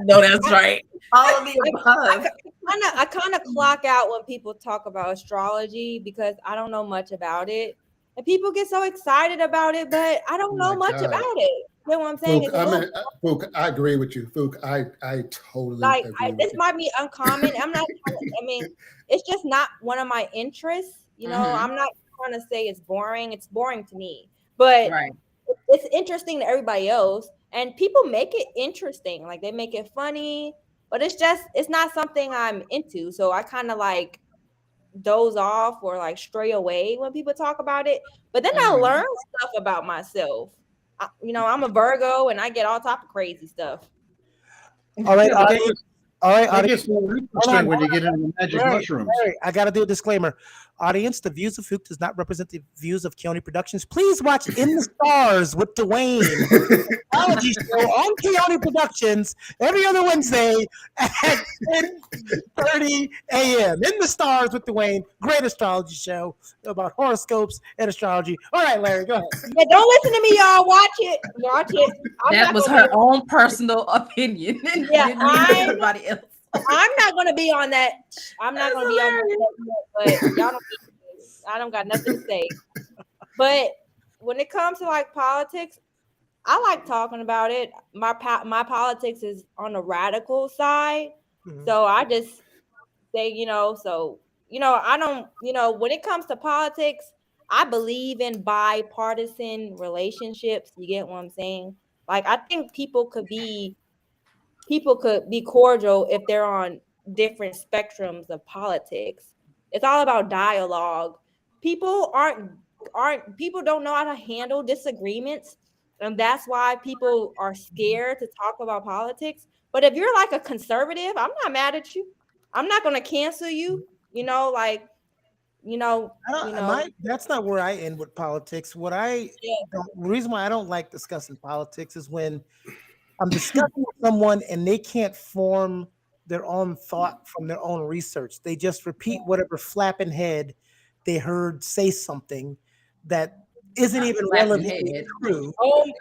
know that's right. All of the above. I kind of clock out when people talk about astrology because I don't know much about it. And people get so excited about it, but I don't know much about it. You know what I'm saying? Fook, I agree with you. Fook, I totally agree with this you. might be uncommon. It's just not one of my interests. I'm not trying to say it's boring. It's boring to me, but it's interesting to everybody else. And people make it interesting. Like they make it funny, but it's not something I'm into. So I kind of like doze off or like stray away when people talk about it. But then I learn stuff about myself. I'm a Virgo and I get all type of crazy stuff. All right. I guess more interesting when you get into the magic mushrooms. I got to do a disclaimer. Audience, the views of Fook does not represent the views of Keone Productions. Please watch In the Stars with Dwayne, astrology show on Keone Productions every other Wednesday at 10:30 a.m. In the Stars with Dwayne, great astrology show about horoscopes and astrology. All right, Larry, go ahead. Yeah, don't listen to me, y'all. Watch it. That was her own personal opinion. Yeah, everybody else. I'm not going to be on that. I'm not going to be on that, but y'all don't. I don't got nothing to say. But when it comes to like politics, I like talking about it. My politics is on the radical side, so I just say, I don't, when it comes to politics, I believe in bipartisan relationships. You get what I'm saying? Like, I think people could be cordial if they're on different spectrums of politics. It's all about dialogue. People don't know how to handle disagreements, and that's why people are scared to talk about politics. But if you're like a conservative, I'm not mad at you. I'm not going to cancel you. That's not where I end with politics. The reason why I don't like discussing politics is when I'm discussing with someone and they can't form their own thought from their own research. They just repeat whatever flapping head they heard say something that isn't even relevant true.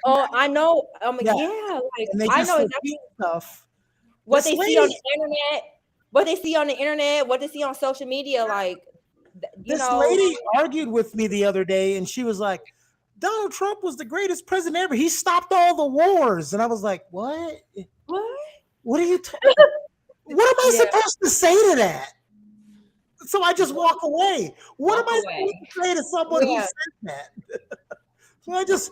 I know. Like, and they I just know repeat stuff. What they see on the internet, what they see on social media, like You This know, lady argued with me the other day, and she was like, Donald Trump was the greatest president ever. He stopped all the wars. And I was like, what? what? What are you talking? What am I Yeah. supposed to say to that? So I just walk away. What am I Walk supposed to say to someone who Yeah. said that? So I just,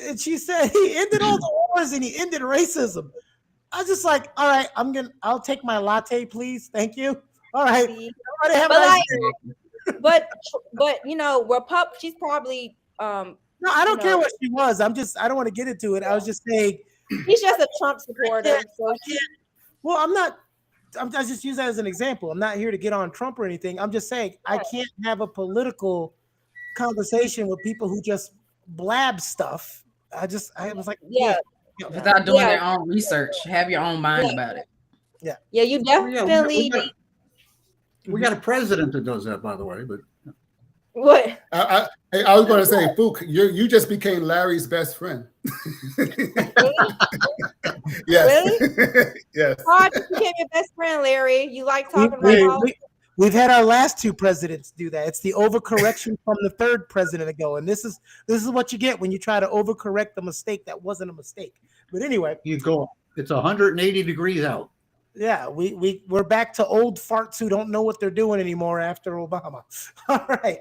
and she said he ended all the wars and he ended racism. I was just like, all right, I'll take my latte, please. Thank you. All right. See? Everybody have a But nice like, day. but you know, she's probably No, I don't you care know, what she was. I don't want to get into it. I was just saying, he's just a Trump supporter. So well, I just use that as an example. I'm not here to get on Trump or anything. I'm just saying I can't have a political conversation with people who just blab stuff. I was like, yeah, Without doing Yeah. their own research, have your own mind about it. you Yeah, definitely we got a president that does that, by the way. But what? I was going to say, Fook, you just became Larry's best friend. Yes. Yes. Hard you became your best friend, Larry. You like talking we, about we've had our last two presidents do that. It's the overcorrection from the third president ago, and this is what you get when you try to overcorrect a mistake that wasn't a mistake. But anyway, you go, it's 180 degrees out. yeah, we're back to old farts who don't know what they're doing anymore after Obama. All right.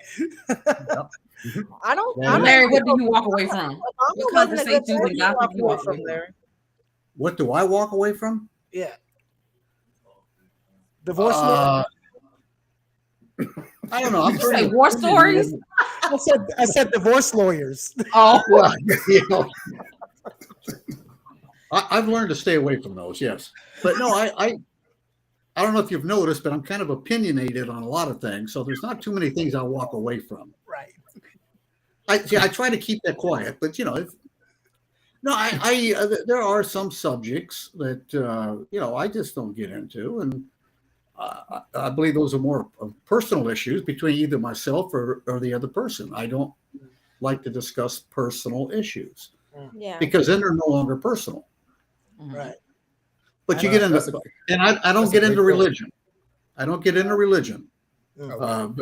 I don't. Yeah. I'm Larry, what do you walk away from? Obama What wasn't a good conversations and gossip you walk away from? Larry. What do I walk away from? Yeah. Divorce. I don't know. I'm You say pretty war stories? I said divorce lawyers. Oh, Well, you know, I've learned to stay away from those. Yes, but no, I don't know if you've noticed, but I'm kind of opinionated on a lot of things. So there's not too many things I walk away from. Right. I try to keep that quiet, but there are some subjects that I just don't get into, and I believe those are more of personal issues between either myself or the other person. I don't like to discuss personal issues Yeah. because then they're no longer personal. Right. But you get into, and I don't get into religion. I don't get into religion. But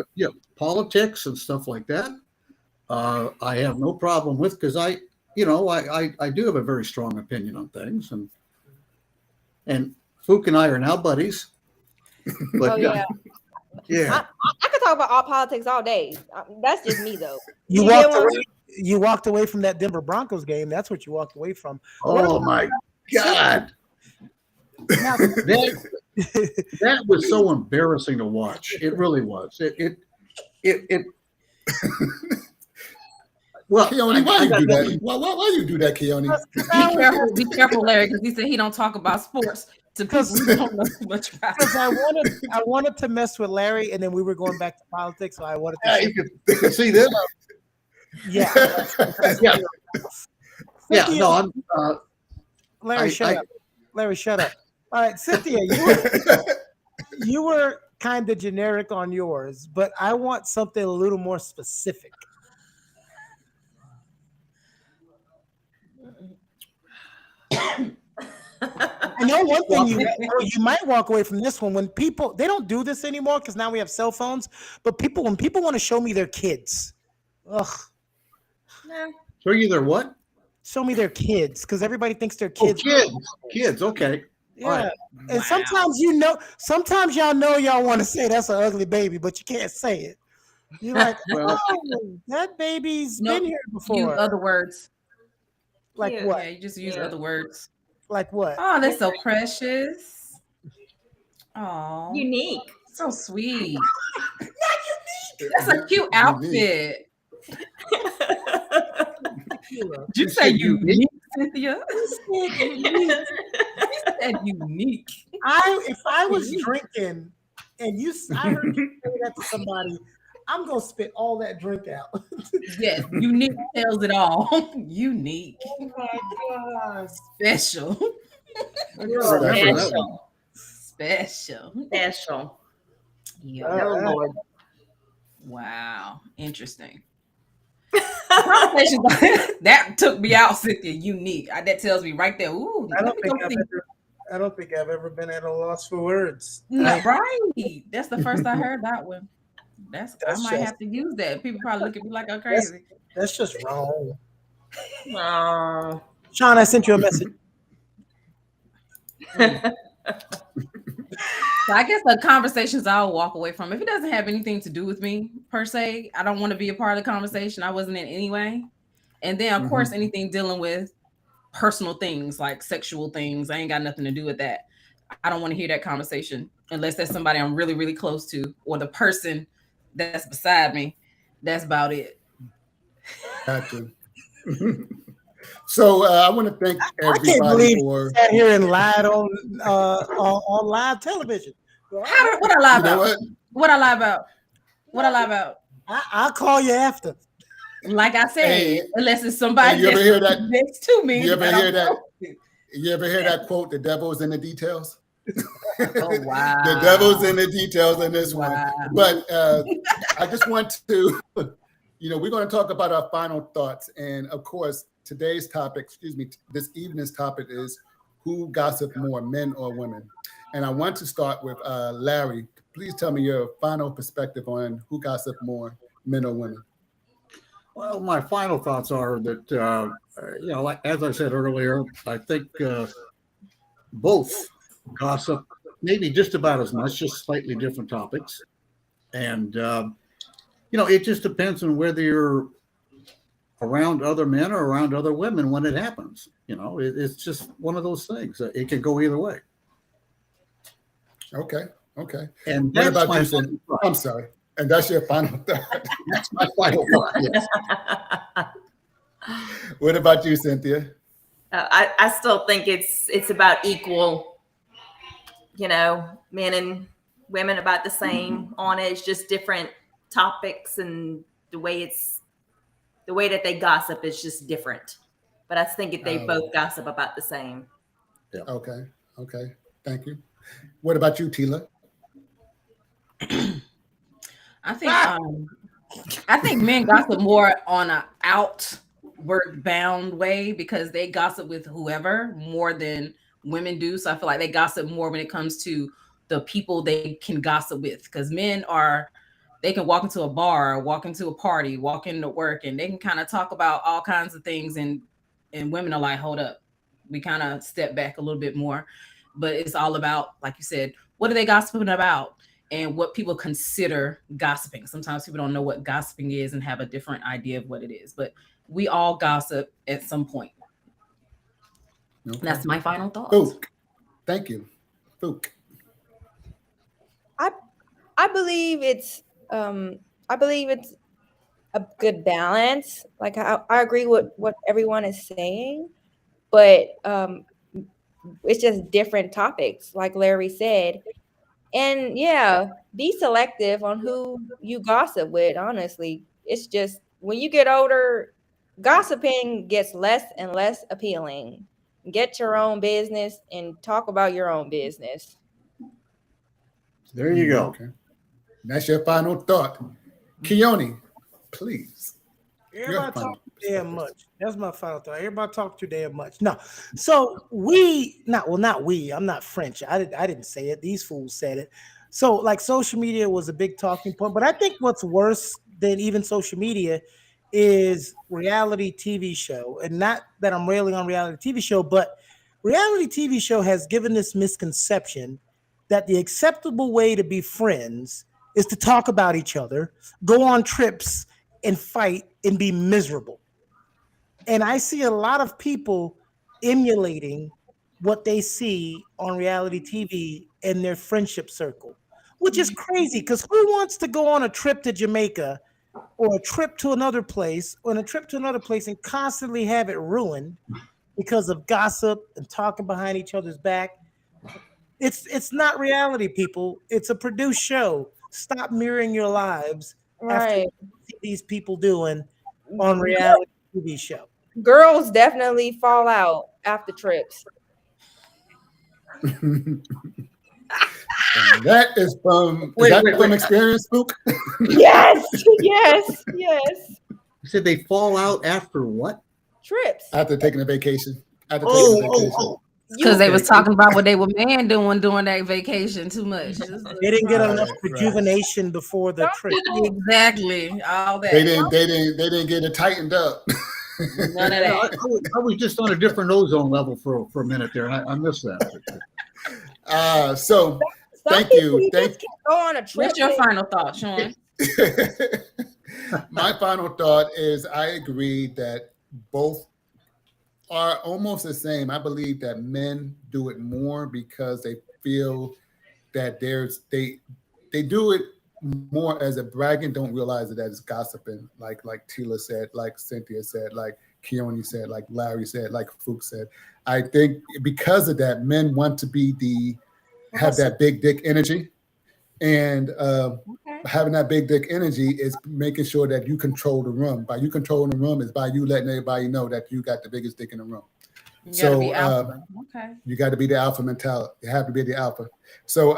politics and stuff like that, I have no problem with because I do have a very strong opinion on things, and Fook and I are now buddies. But Oh yeah. yeah, I could talk about all politics all day. That's just me though. You You get walked what I'm away. You walked away from that Denver Broncos game. That's what you walked away from. oh my God, that was so embarrassing to watch. It really was. It Well, Keone, why you do that? Why you do that, Keone? Be careful, Larry, because he said he don't talk about sports to people who don't know too much about Because it. I wanted to mess with Larry, and then we were going back to politics, so I wanted to. Yeah, you can see this. Yeah. Yeah, yeah. No, I'm. Larry, shut up. Larry, shut up. All right, Cynthia, you were kind of generic on yours, but I want something a little more specific. I know one thing you might walk away from this one when people they don't do this anymore because now we have cell phones. But when people want to show me their kids, ugh, Show you their what? show me their kids because everybody thinks they're Oh, kids. kids. Okay. Yeah, All right. and sometimes y'all know y'all want to say that's an ugly baby, but you can't say it. You're like, Well- oh, that baby's No, been here Use before. other words. Like Yeah. what? Yeah, you just use Yeah. other words. Like what? Oh, they're so precious. Oh, Unique. so sweet. That's a cute outfit. Did you say said unique? unique, Cynthia? You said unique. If I was drinking and I heard you say that to somebody, I'm gonna spit all that drink out. Yes, unique tells it all. Unique, Oh my gosh. special, Special. special. Special. Yeah. Oh, Lord. Wow, interesting. Conversations that took me out, Cynthia. Unique. That tells me right there. Ooh, I let me go see. I don't think I've ever been at a loss for words. No, right. That's the first I heard that one. I That's might just- have to use that. People probably look at me like I'm crazy. That's just wrong. Oh. Sean, I sent you a message. So I guess the conversations I'll walk away from, if it doesn't have anything to do with me per se, I don't want to be a part of the conversation. I wasn't in anyway. And then of course, anything dealing with personal things like sexual things, I ain't got nothing to do with that. I don't want to hear that conversation unless that's somebody I'm really, really close to, or the person that's beside me. That's about it. Gotcha. So I want to thank I can't everybody believe for. you sat here and lied on live television. What I lie You know about? what? What I lie about? What I lie about? I'll call you after. Like I said, Hey, unless it's somebody you ever hear that? next to me. You ever that hear I'm that? close to. You ever hear that quote? The devil's in the details. Oh wow! The devil's in the details in this one. Wow. But I just want to, we're going to talk about our final thoughts, and of course, today's topic, this evening's topic is who gossip more, men or women. And I want to start with Larry. Please tell me your final perspective on who gossip more, men or women. Well, my final thoughts are that, like as I said earlier, I think both gossip, maybe just about as much, just slightly different topics. And, it just depends on whether you're around other men or around other women when it happens. It's just one of those things. It can go either way. Okay. And What that's about my you, final Cindy? thought. I'm sorry. And that's your final thought. That's my final thought. Yes. What about you, Cynthia? I still think it's about equal, men and women about the same on it. It's just different topics, and the way that they gossip is just different. But I think they both gossip about the same. Okay. Thank you. What about you, Tila? I think men gossip more on an outward bound way because they gossip with whoever more than women do. So I feel like they gossip more when it comes to the people they can gossip with, because men they can walk into a bar, walk into a party, walk into work, and they can kind of talk about all kinds of things. And women are like, hold up, we kind of step back a little bit more. But it's all about, like you said, what are they gossiping about and what people consider gossiping. Sometimes people don't know what gossiping is and have a different idea of what it is. But we all gossip at some point. Okay. That's my final thought. Fook. Thank you. Fook. I believe it's a good balance. Like I agree with what everyone is saying, but it's just different topics, like Larry said. And yeah, be selective on who you gossip with. Honestly, it's just when you get older, gossiping gets less and less appealing. Get your own business and talk about your own business. There you go. Okay. That's your final thought. Keone, please. Everybody talk too damn much. That's my final thought. Everybody talk too damn much. No. So not we. I'm not French. I didn't say it. These fools said it. So like social media was a big talking point. But I think what's worse than even social media is reality TV show. And not that I'm railing on reality TV show, but reality TV show has given this misconception that the acceptable way to be friends is to talk about each other, go on trips, and fight and be miserable. And I see a lot of people emulating what they see on reality TV in their friendship circle, which is crazy because who wants to go on a trip to Jamaica or a trip to another place and constantly have it ruined because of gossip and talking behind each other's back? It's not reality, people. It's a produced show. Stop mirroring your lives after Right. see these people doing on reality TV show. Girls definitely fall out after trips. And that is from experience, Fook? Yes. Yes. You said they fall out after what? Trips. After taking a vacation. Because they was talking about what they were man doing during that vacation too much. They didn't get enough rejuvenation before the trip. Exactly. All that. They didn't get it tightened up. None of that. I was just on a different ozone level for a minute there, and I missed that. So thank you. Can't go on a trip. What's your final thought, Sean? My final thought is I agree that both are almost the same. I believe that men do it more because they feel that they do it more as a bragging, don't realize it as gossiping, like Tila said, like Cynthia said, like Keone said, like Larry said, like Fook said. I think because of that, men want to be have that big dick energy. And having that big dick energy is making sure that you control the room. By you controlling the room is by you letting everybody know that you got the biggest dick in the room. You gotta be alpha. You got to be the alpha mentality. You have to be the alpha. So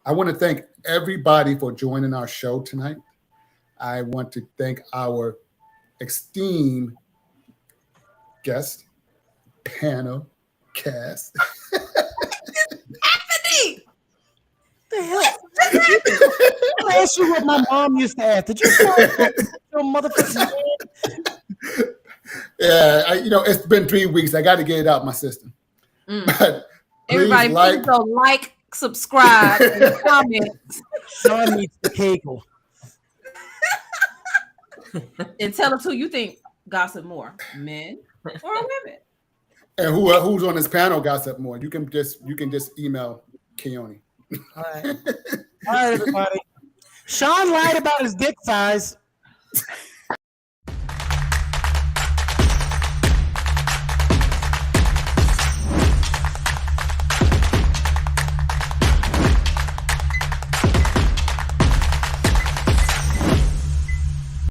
I want to thank everybody for joining our show tonight. I want to thank our esteemed guest, panel, cast. The hell? I asked you what my mom used to ask. Did you call your motherfucking head? Yeah, it's been 3 weeks. I got to get it out my system. But everybody, please go like, subscribe, and comment. Sean needs the kegel. And tell us who you think gossip more, men or women. And who's on this panel gossip more? You can just email Keone. All right, everybody. Sean lied about his dick size.